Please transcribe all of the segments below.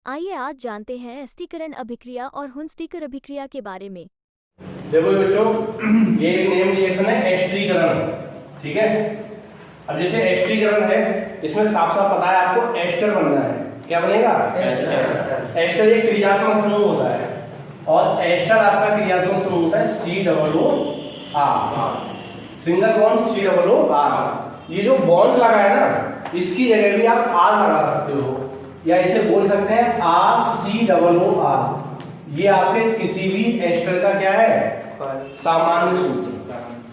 आइए आज जानते हैं एस्टीकरण अभिक्रिया और हुंस्टीकर अभिक्रिया के बारे में। देखो बच्चों, ये एक नेम रिएक्शन है एस्टीकरण, ठीक है। अब जैसे एस्टीकरण है, इसमें साफ साफ पता है आपको एस्टर बनना है। क्या बनेगा? एस्टर। एस्टर एक क्रियात्मक समूह होता है और एस्टर आपका क्रियात्मक समूह होता है COOR, सिंगल बॉन्ड COOR। ये जो बॉन्ड लगा है ना, इसकी जगह भी आप R लगा सकते हो या इसे बोल सकते हैं RCOOR। ये आपके किसी भी एस्टर का क्या है? सामान्य सूत्र,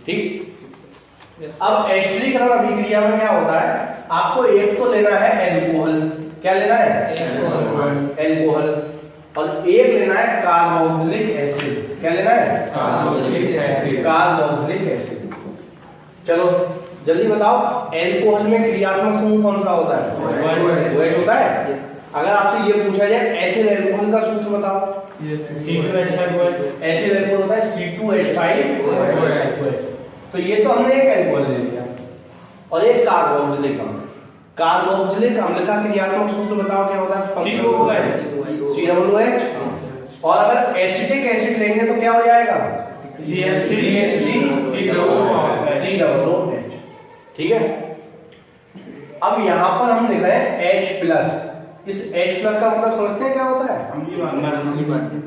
ठीक। अब एस्टरीकरण अभिक्रिया में क्या होता है, आपको एक तो लेना है एल्कोहल। क्या लेना है? एल्कोहल। और एक लेना है कार्बोक्सिलिक एसिड। क्या लेना है? Carboxylic acid. चलो जल्दी बताओ, एल्कोहल में क्रियात्मक समूह कौन सा होता है? OH होता है। अगर आपसे ये पूछा जाए एथिल एल्कोहल का सूत्र बताओ, एथिल एल्कोहल होता है C2H5OH। तो ये तो हमने एक एल्कोहल ले लिया और एक कार्बोक्सिलिक अम्ल। कार्बोक्सिलिक अम्ल का क्रियात्मक सूत्र बताओ क्या होता है? COOH। और अगर एसिटिक एसिड लेंगे तो क्या हो जाएगा? CH3COOH, ठीक है। अब यहां पर हम लिख रहे हैं H+। इस H+ का मतलब समझते हैं क्या होता है?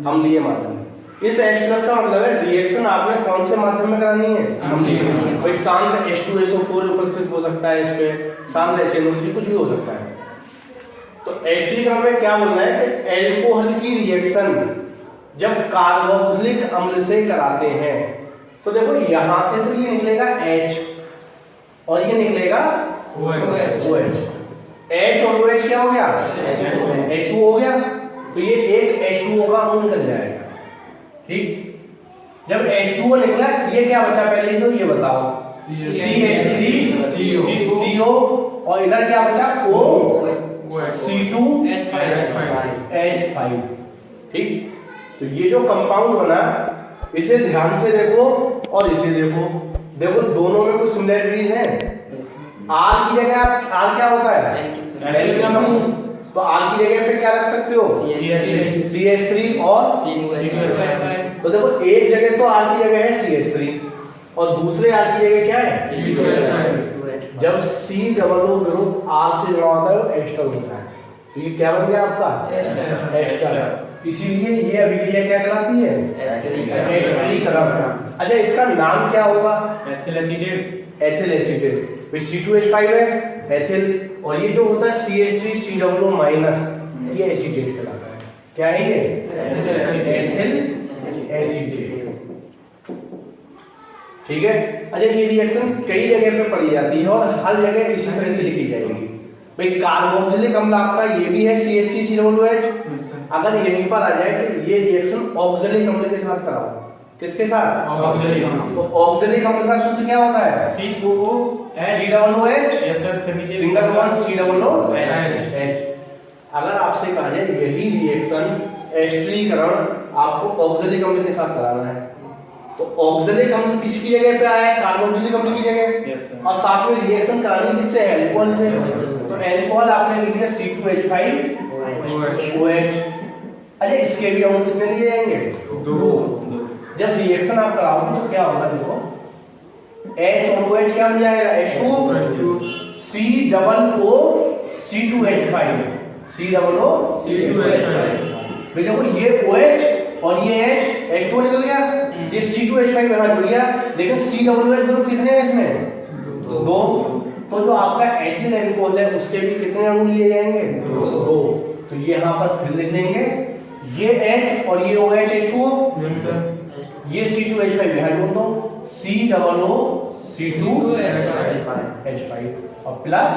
अम्लीय माध्यम। इस H+ का मतलब है रिएक्शन आपने कौन से माध्यम में करानी है? अम्लीय। कोई शांत H2SO4 उपस्थित हो सकता है, इसमें शांत HNO3 कुछ भी हो सकता है। तो एस्टीकरण में क्या बोलना है कि एल्कोहल की रिएक्शन जब कार्बोक्सिलिक अम्ल से कराते हैं तो देखो यहां से तो ये निकलेगा H और ये निकलेगा OH। H और OH क्या हो गया? H2 हो गया। तो ये एक H2O का अणु निकल जाएगा, ठीक। जब H2O निकला, ये क्या बचा पहले तो ये बताओ? CH3CO और इधर क्या बचा? O C2H5, ठीक। तो ये जो कंपाउंड बना, इसे ध्यान से देखो और इसे देखो। देखो दोनों में कुछ सिमिलरिटीज हैं। R की जगह R क्या होता है? L का समूह। तो R की जगह पे क्या रख सकते हो? CH3 और C2H5। तो देखो एक जगह तो R की जगह है CH3 और दूसरे R की जगह क्या है? C2H5। जब COO ग्रुप R से जुड़ा होता है वो एस्टर होता है। तो ये क्या बन गया आपका? एस्टर। इसीलिए ये अभिक्रिया क्या कहलाती है? एस्टरीकरण। अच्छा, इसका नाम क्या होगा? Ethyl acetate. Ethyl acetate. C2H5 है एथिल, और ये जो होता है CH3COO- ये एसीटेट कहलाता है। क्या है ये? एथिल एसीटेट, ठीक है। अच्छा, ये रिएक्शन कई जगह पे पढ़ी जाती है और हर जगह इसी तरह से लिखी जाएगी। भाई कार्बोक्सिलिक अम्ल आपका ये भी है CH3COOH। अगर यहीं पर आ जाए कि ये रिएक्शन ऑक्सैलिक अम्ल के साथ कराओ, किसके साथ? ऑक्सैलिक अम्ल। तो ऑक्सैलिक अम्ल का सूत्र क्या होता है? COOH, single bond COOH। अगर आपसे कहा जाए यही रिएक्शन एस्टरीकरण आपको ऑक्सैलिक अम्ल के साथ कराना है, तो ऑक्सैलिक अम्ल किसकी जगह पे आया है? कार्बोक्सिलिक अम्ल की जगह। और साथ में रिएक्शन करानी किससे है? एल्कोहल से। तो एल्कोहल आपने लिख दिया C2H5OH। अरे इसके भी अणु कितने लिए जाएंगे? 2। जब रिएक्शन आप कराओगे तो क्या होगा? देखो H और OH क्या बन जाएगा? H2 COO C2H5 COO। देखो ये OH और ये H, H2 निकल गया, ये C2H5 यहां जुड़ गया, लेकिन COOH ग्रुप कितने हैं इसमें? 2। तो जो आपका एथिल एल्कोहल है उसके भी कितने अणु लिए जाएंगे? 2। तो ये यहां पर फिर लिख लेंगे, ये H और ये OH H2O, ये C2H5 यहां जोड़ दो, COO C2H5 और प्लस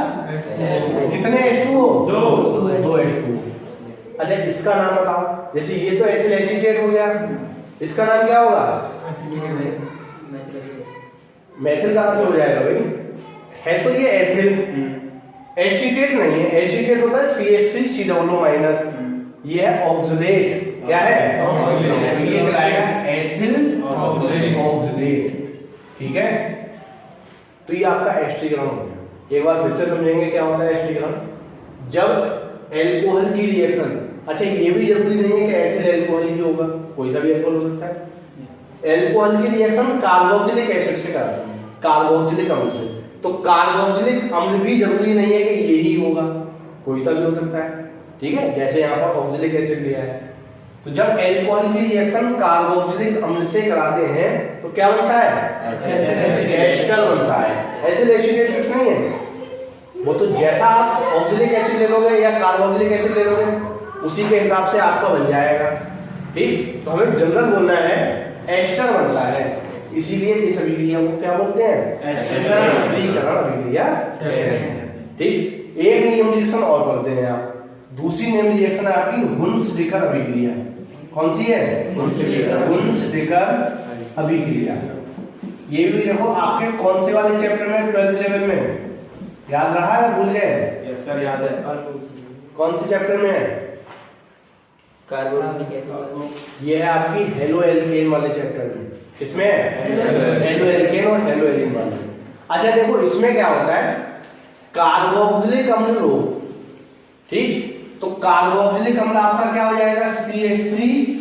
कितने H2O? 2 H2O। अच्छा, इसका नाम बताओ। जैसे ये तो एथिल एसीटेट हो गया, इसका नाम क्या होगा? मेथिल कहां से हो जाएगा भाई? है तो ये एथिल, एसीटेट नहीं है। एसीटेट होता है CH3COO-। ये है ऑक्सलेट। क्या है? ऑक्सलेट। ये कहलाएगा एथिल ऑक्सलेट, ठीक है। तो ये आपका एस्टरीकरण हो गया। एक बार फिर से समझेंगे क्या होता है एस्टरीकरण। जब एल्कोहल की रिएक्शन अच्छा ये भी जरूरी नहीं है कि एथिल अल्कोहल ही होगा, कोई सा भी अल्कोहल हो सकता है। अल्कोहल की रिएक्शन कार्बोक्सिलिक एसिड से कराते हैं, कार्बोक्सिलिक अम्ल से। तो कार्बोक्सिलिक अम्ल भी जरूरी नहीं है कि यही होगा, कोई सा भी हो सकता है, ठीक है। जैसे यहाँ पर ऑक्सिलिक एसिड लिया है, तो जब अल्कोहल की रिएक्शन कार्बोक्सिलिक अम्ल से कराते हैं तो क्या बनता है, एस्टर बनता है। एथिल एसिड फिक्स नहीं है, वो तो जैसा आप ऑक्सिलिक एसिड ले लोगे या कार्बोक्सिलिक एसिड ले लोगे उसी के हिसाब से आपका बन जाएगा, ठीक। तो हमें जनरल बोलना है एस्टर बनता है, इसीलिए इस अभिक्रिया को क्या बोलते हैं, एस्टरीकरण अभिक्रिया, ठीक। एक नियम रिएक्शन और करते हैं आप, दूसरी नियम रिएक्शन है आपकी हुन्स-डिकर अभिक्रिया। कौन सी है, हुन्स-डिकर अभिक्रिया। ये भी देखो आपके कौन से वाले चैप्टर में, 12th लेवल में याद रहा है, भूल गए? यस सर, याद है। कौन से चैप्टर में है? ये है आपकी हेलो एल्केन वाले चैप्टर में। किसमें? हेलो एल्केन और हेलो एलिन वाले। अच्छा देखो इसमें क्या होता है, कार्बोक्सिलिक अम्ल लो, ठीक। तो कार्बोक्सिलिक अम्ल आपका क्या हो जाएगा, CH3COOH।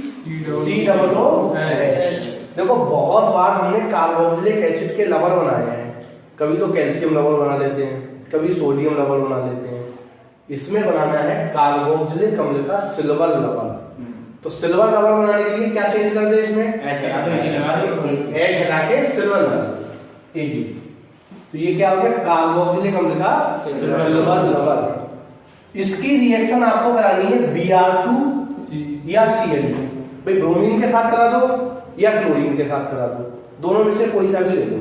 देखो बहुत बार हमने कार्बोक्सिलिक एसिड के लवर बनाए हैं, कभी तो कैल्शियम लवर बना लेते हैं, कभी सोडियम लवर बना लेते हैं। इसमें बनाना है कार्बोक्सिलिक अम्ल का सिल्वर लवर। तो सिल्वर लवर बनाने के लिए क्या चेंज कर दे इसमें, H हटा के सिल्वर लवर, Ag। तो ये क्या हो गया, कार्बोक्सिलिक अम्ल का सिल्वर लवर। इसकी रिएक्शन आपको करानी है Br2 या Cl2। भाई ब्रोमीन के साथ करा दो या क्लोरीन के साथ करा दो, दोनों में से कोई सा भी ले लो,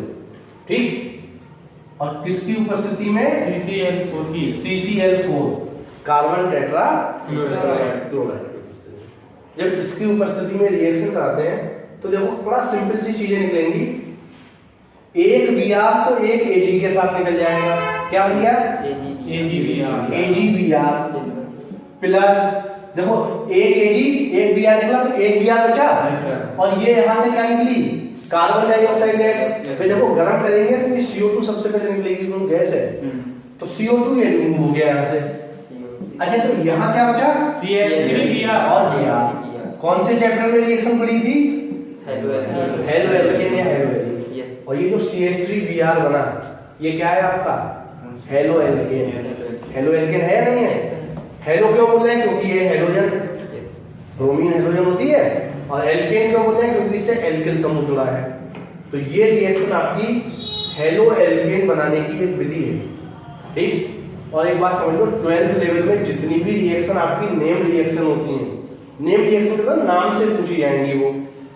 ठीक। और किसकी उपस्थिति में, CCl4 कार्बन टेट्रा क्लोराइड। जब इसकी उपस्थिति में रिएक्शन कराते हैं तो देखो बड़ा सिंपल सी चीजें निकलेंगी। एक Br तो एक Ag के साथ निकल जाएगा, क्या भैया, AgBr प्लस देखो एक Ag एक Br निकला तो एक Br बचा, और ये यहां से क्या निकली, कार्बन डाइऑक्साइड गैस। फिर देखो गर्म करेंगे तो ये CO2 सबसे पहले निकलेगी, क्योंकि गैस है, तो CO2 ये रिमूव हो गया यहाँ से। अच्छा तो यहाँ क्या बचा, CH3Br और Br। कौन से चैप्टर में रिएक्शन पड़ी थी, हेलो एल्केन या हेलो एल्केन। और ये जो CH3Br बना ये क्या है आपका, हेलो एल्केन। हेलो एल्केन है या नहीं है, हेलो क्यों बोल रहे हैं, क्योंकि ये हेलोजन, ब्रोमीन हेलोजन होती है, और एल्केन क्यों बोल रहे हैं, क्योंकि इससे एल्किल समूह जुड़ा है। तो ये रिएक्शन आपकी हेलो एल्केन बनाने की एक विधि है, ठीक। और एक बात समझ लो, 12th लेवल में जितनी भी रिएक्शन आपकी नेम रिएक्शन होती हैं, नेम रिएक्शन मतलब नाम से पूछी जाएंगी वो,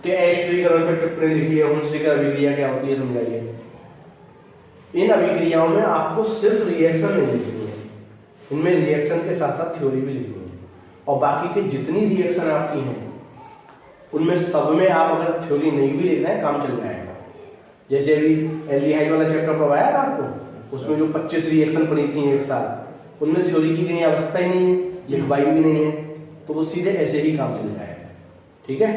कि एस्टरीकरण पे टिप्पणी लिखिए, हुन्स-डिकर अभिक्रिया क्या होती है समझाइए। इन अभिक्रियाओं में आपको सिर्फ रिएक्शन नहीं लिखनी है, इनमें रिएक्शन के साथ साथ थ्योरी भी लिखनी है, और बाकी के जितनी रिएक्शन आपकी हैं उनमें सब में आप अगर थ्योरी नहीं भी लिख रहे हैं काम चल जाएगा। जैसे अभी एल्डिहाइड वाला चैप्टर पढ़ाया था आपको, उसमें जो 25 रिएक्शन पड़ी थी एक साथ, उनमें थ्योरी की कहीं आवश्यकता ही नहीं है, लिखवाई भी नहीं है, तो वो सीधे ऐसे ही काम चल जाएगा, ठीक है।